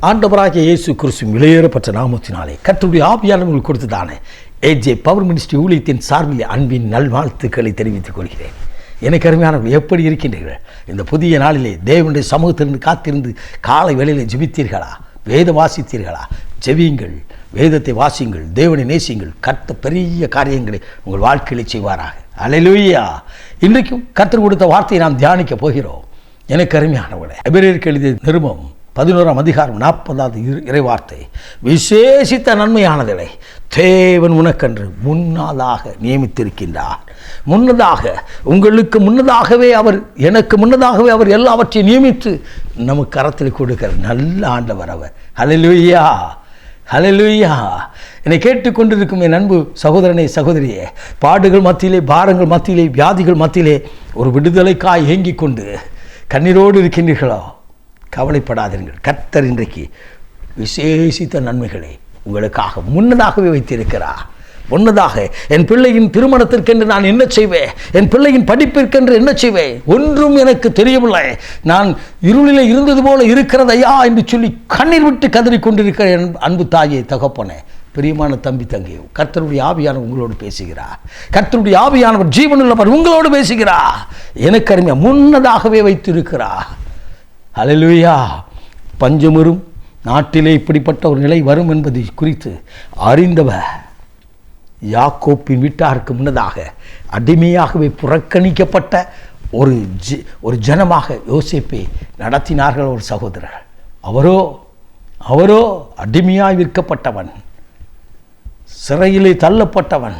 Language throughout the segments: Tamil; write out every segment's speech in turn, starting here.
ஆண்டவராகிய இயேசு கிறிஸ்துவின் விலையேறப்பட்ட நாமத்தினாலே கர்த்தருடைய ஆவியானவர்கள் கொடுத்ததான ஏஜே பவர் மினிஸ்ட்ரி ஊழியத்தின் சார்பில் அன்பின் நல்வாழ்த்துக்களை தெரிவித்துக் கொள்கிறேன். எனக்கு அருமையானவர்கள், எப்படி இருக்கின்றீர்கள்? இந்த புதிய நாளிலே தேவனுடைய சமூகத்திலிருந்து காத்திருந்து காலை வேளையிலே ஜெபித்தீர்களா? வேதம் வாசித்தீர்களா? ஜெபியுங்கள், வேதத்தை வாசியுங்கள், தேவனை நேசியுங்கள். கர்த்தர் பெரிய காரியங்களை உங்கள் வாழ்க்கையிலே செய்வாராக. அல்லேலூயா. இன்றைக்கும் கர்த்தர் கொடுத்த வார்த்தையை நாம் தியானிக்க போகிறோம். எனக்கு அருமையானவர்களே, எபிரேயருக்கு எழுதிய நிருபம் 11ஆம் அதிகாரம் 40வது இறைவார்த்தை, விசேஷித்த நன்மையானதை தேவன் உனக்கென்று முன்னதாக நியமித்திருக்கின்றார். முன்னதாக, உங்களுக்கு முன்னதாகவே அவர், எனக்கு முன்னதாகவே அவர் எல்லாவற்றையும் நியமித்து நமக்கு கரத்தில் கொடுக்கிற நல்ல ஆண்டவர் அவர். ஹல்லேலூயா, ஹல்லேலூயா. என்னை கேட்டுக்கொண்டிருக்கும் என் அன்பு சகோதரனே, சகோதரியே, பாடுகள் மத்தியிலே, பாரங்கள் மத்தியிலே, வியாதிகள் மத்தியிலே ஒரு விடுதலைக்காய் ஏங்கிக் கொண்டு கண்ணீரோடு இருக்கின்றீர்களோ? கவலைப்படாதீர்கள். கர்த்தர் இன்றைக்கு விசேஷித்த நன்மைகளை உங்களுக்காக முன்னதாகவே வைத்திருக்கிறார். முன்னதாக, என் பிள்ளையின் திருமணத்திற்கென்று நான் என்ன செய்வேன், என் பிள்ளையின் படிப்பிற்கென்று என்ன செய்வேன், ஒன்றும் எனக்கு தெரியவில்லை, நான் இருளிலே இருந்தது போல இருக்கிறதையா என்று சொல்லி கண்ணீர் விட்டு கதறிக்கொண்டிருக்கிற என் அன்பு தாயே, தகப்பனே, பிரியமான தம்பி, தங்கையோ, கர்த்தருடைய ஆவியானவர் உங்களோடு பேசுகிறார். கர்த்தருடைய ஆவியானவர் ஜீவனுள்ளவர் உங்களோடு பேசுகிறார். எனக்கு அருமையா முன்னதாகவே வைத்திருக்கிறார். ஹல்லேலூயா. பஞ்சமுறும் நாட்டிலே இப்படிப்பட்ட ஒரு நிலை வரும் என்பதை குறித்து அறிந்தவர் யாக்கோப்பின் வீட்டாருக்கு முன்னதாக அடிமையாகவே புறக்கணிக்கப்பட்ட ஒரு ஜனமாக யோசேப்பை நடத்தினார்கள் ஒரு சகோதரர். அவரோ அடிமையாய் விற்கப்பட்டவன், சிறையிலே தள்ளப்பட்டவன்,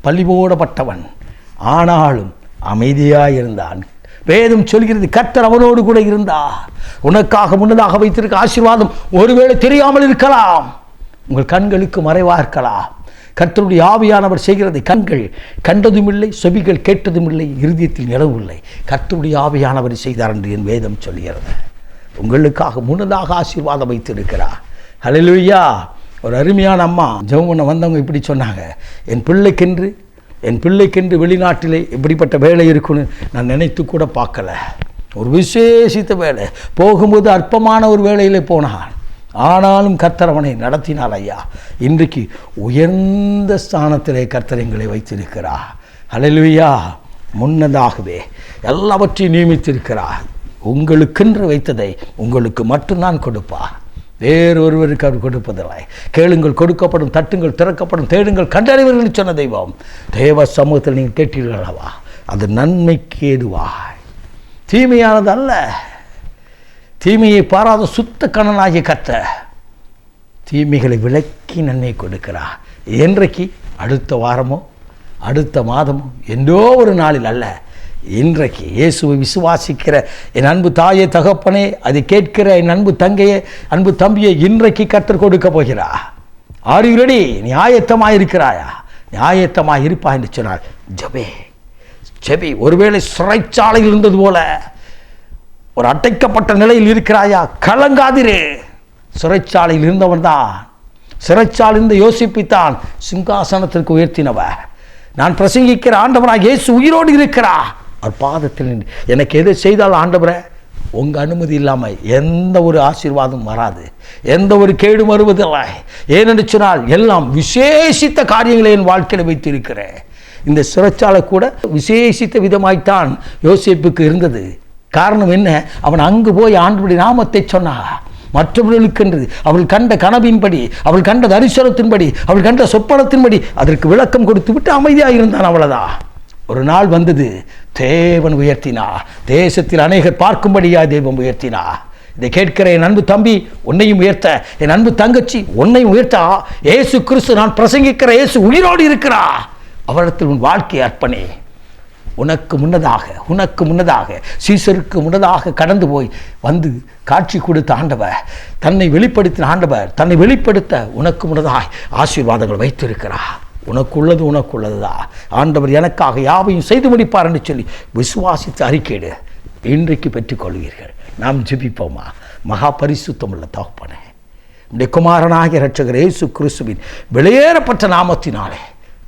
பழி போடப்பட்டவன். ஆனாலும் அமைதியாய் இருந்தான். வேதம் சொல்கிறது, கர்த்தர் அவனோடு கூட இருந்தார். உனக்காக முன்னதாக வைத்திருக்க ஆசீர்வாதம் ஒருவேளை தெரியாமல் இருக்கலாம், உங்கள் கண்களுக்கு மறைவாக இருக்கலாம். கர்த்தருடைய ஆவியானவர் செய்கிறதை கண்கள் கண்டதும் இல்லை, செவிகள் கேட்டதும் இல்லை, இருதயத்தில் நிலவும் இல்லை. கர்த்தருடைய ஆவியானவர் செய்தார் என்று என் வேதம் சொல்கிறது. உங்களுக்காக முன்னதாக ஆசீர்வாதம் வைத்திருக்கிறார். ஹல்லேலூயா. ஒரு அருமையான அம்மா ஜெபம் பண்ண வந்தவங்க இப்படி சொன்னாங்க, என் பிள்ளைக்கென்று வெளிநாட்டிலே இப்படிப்பட்ட வேலை இருக்குன்னு நான் நினைத்து கூட பார்க்கல. ஒரு விசேஷித்த வேலை, போகும்போது அற்பமான ஒரு வேலையிலே போனான், ஆனாலும் கர்த்தர் அவனை நடத்தினார். ஐயா, இன்றைக்கு உயர்ந்த ஸ்தானத்திலே கர்த்தர் எங்களை வைத்திருக்கிறார். ஹல்லேலூயா. முன்னதாகவே எல்லாவற்றையும் நியமித்திருக்கிறார். உங்களுக்கென்று வைத்ததை உங்களுக்கு மட்டும்தான் கொடுப்பார், வேறொருவருக்கு அவர் கொடுப்பதில்லை. கேளுங்கள் கொடுக்கப்படும், தட்டுங்கள் திறக்கப்படும், தேடுங்கள் கண்டறிவர்கள் சொன்ன தெய்வம். தேவ சமூகத்தில் நீங்கள் கேட்டீர்களவா? அது நன்மைக்கு ஏதுவாய், தீமையானது அல்ல. தீமையை பாராத சுத்த கண்ணனாகிய கர்த்தர் தீமைகளை விலக்கி நன்மை கொடுக்கிறார். என்றைக்கு? அடுத்த வாரமோ அடுத்த மாதமோ என்றோ ஒரு நாளில் அல்ல, இன்றைக்கு. இயேசுவை விசுவாசிக்கிற என் அன்பு தாயே, தகப்பனே, அதை கேட்கிற என் அன்பு தங்கையே, அன்பு தம்பியை இன்றைக்கு கர்த்தர் கொடுக்க போகிறார். Are you ready? நீ ஆயத்தமாக இருக்கிறாயா? நீ ஆயத்தமாக இருப்பா என்று சொன்னார். ஜெபி. ஒருவேளை சிறைச்சாலையில் இருந்தது போல ஒரு அடைக்கப்பட்ட நிலையில் இருக்கிறாயா? கலங்காதிரே. சிறைச்சாலையில் இருந்தவன் தான், சிறைச்சாலை இருந்த யோசிப்பித்தான் சிங்காசனத்திற்கு உயர்த்தினவர். நான் பிரசங்கிக்கிற ஆண்டவராக இயேசு உயிரோடு இருக்கிறார். அவர் பாதத்தில் நின்று, எனக்கு எதை செய்தாலும் ஆண்டவரே, உங்கள் அனுமதி இல்லாமல் எந்த ஒரு ஆசீர்வாதம் வராது, எந்த ஒரு கேடும் வருவதில்லை. ஏனென்று சொன்னால் எல்லாம் விசேஷித்த காரியங்களை என் வாழ்க்கையில் வைத்திருக்கிறேன். இந்த சிறைச்சாலை கூட விசேஷித்த விதமாய்த்தான் யோசேப்புக்கு இருந்தது. காரணம் என்ன? அவன் அங்கு போய் ஆண்டவருடைய நாமத்தை சொன்னான். மற்றவர்களுக்கென்று அவள் கண்ட கனவின்படி, அவள் கண்ட தரிசனத்தின்படி, அவள் கண்ட சொப்பனத்தின்படி அதற்கு விளக்கம் கொடுத்து விட்டு அமைதியாக இருந்தான். அவ்வளவுதான். ஒரு நாள் வந்தது, தேவன் உயர்த்தினார். தேசத்தில் அநேகர் பார்க்கும்படியா தெய்வம் உயர்த்தினார். இதை கேட்கிற என் அன்பு தம்பி, உன்னையும் உயர்த்த, என் அன்பு தங்கச்சி, உன்னையும் உயர்த்த இயேசு கிறிஸ்து, நான் பிரசங்கிக்கிற இயேசு உயிரோடு இருக்கிறார். அவரிடத்தில் உன் வாழ்க்கையை அர்ப்பணி. உனக்கு முன்னதாக சீசருக்கு முன்னதாக கடந்து போய் வந்து காட்சி கொடுத்த ஆண்டவர், தன்னை வெளிப்படுத்தின ஆண்டவர், தன்னை வெளிப்படுத்த உனக்கு முன்னதாய் ஆசீர்வாதங்கள் வைத்திருக்கிறார். உனக்குள்ளதுதான். ஆண்டவர் எனக்காக யாவையும் செய்து முடிப்பார் என்று சொல்லி விசுவாசித்து அறிக்கையிடு. இன்றைக்கு பெற்றுக்கொள்வீர்கள். நாம் ஜெபிப்போமா? மகா பரிசுத்தம் உள்ள தகப்பனே, நம்முடைய குமாரனாகிய இரட்சகர் இயேசு கிறிஸ்துவின் வெளியேறப்பட்ட நாமத்தினாலே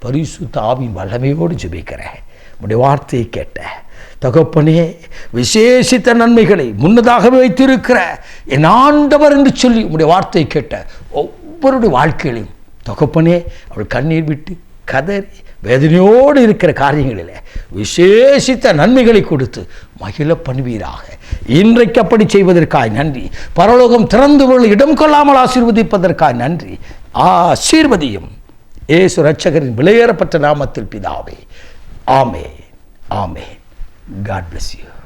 பரிசுத்த ஆவியின் வல்லமையோடு ஜெபிக்கிறேன். உடைய வார்த்தையை கேட்ட தகப்பனே, விசேஷித்த நன்மைகளை முன்னதாகவே வைத்திருக்கிற என் ஆண்டவர் என்று சொல்லி உடைய வார்த்தையை கேட்ட ஒவ்வொருடைய வாழ்க்கையிலையும் தகப்பனே, அவள் கண்ணீர் விட்டு கதறி வேதனையோடு இருக்கிற காரியங்களில் விசேஷித்த நன்மைகளை கொடுத்து மகிழ பண்ணுவீராக. இன்றைக்கு அப்படி செய்வதற்காய் நன்றி. பரலோகம் திறந்து இடம் கொள்ளாமல் ஆசீர்வதிப்பதற்காய் நன்றி. ஆசீர்வதியும் இயேசு இரட்சகரின் விலையேறப்பட்ட நாமத்தில் பிதாவே. ஆமென். ஆமென். God bless you.